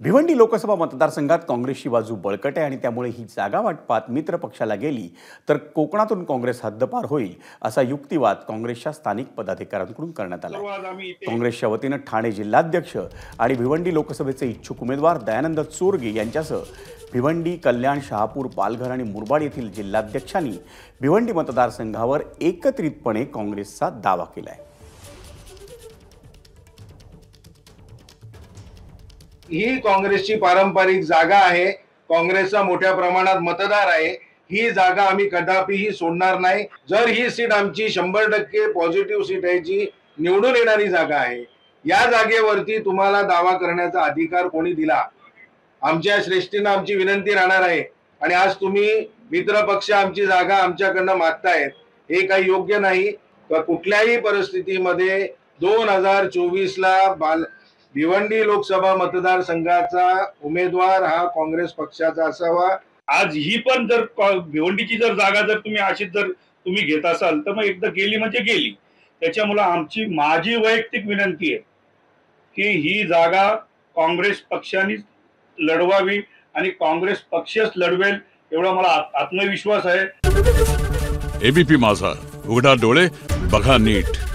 भिवंडी लोकसभा मतदारसंघात काँग्रेसची बाजू बळकट आहे आणि त्यामुळे ही जागा वाटपात मित्र पक्षाला गेली तर कोकणातून काँग्रेस हद्दपार होईल असा युक्तिवाद काँग्रेसच्या स्थानिक पदाधिकाऱ्यांकडून करण्यात आला आहे। काँग्रेसच्या वतीनं ठाणे जिल्हाध्यक्ष आणि भिवंडी लोकसभेचे इच्छुक उमेदवार दयानंद चोरगे यांच्यासह भिवंडी, कल्याण, शहापूर, पालघर आणि मुरबाड येथील जिल्हाध्यक्षांनी भिवंडी मतदारसंघावर एकत्रितपणे काँग्रेसचा दावा केला आहे। ही काँग्रेसची पारंपरिक जागा आहे। काँग्रेसचा मोठ्या प्रमाणात मतदार आहे। ही जागा आम्ही कदापिही सोडणार नाही। जर ही सीट आमची 100% पॉझिटिव्ह सीट आहे, जी निवडून येणारी जागा आहे, या जागेवरती तुम्हाला दावा करण्याचा अधिकार कोणी दिला? आमच्या श्रेष्ठींना आमची विनंती राहणार आहे आणि आज तुम्ही मित्र पक्ष आमची जागा आमच्याकडनं मागतायत, हे काही योग्य नाही। कुठल्याही परिस्थितीमध्ये 2024 ला भिवंडी लोकसभा मतदारसंघाचा उमेदवार हा काँग्रेस पक्षाचा असावा। आज ही पण जर भिवंडीची जर जागा जर तुम्ही अशीच जर तुम्ही घेत असाल तर मग एकदा गेली म्हणजे गेली। त्याच्यामुळे माझी वैयक्तिक विनंती आहे की ही जागा काँग्रेस पक्षाने लढवावी आणि काँग्रेस पक्षच लढवेल एवढा मला आत्मविश्वास आहे। एबीपी माझा, उघडा डोळे बघा नीट।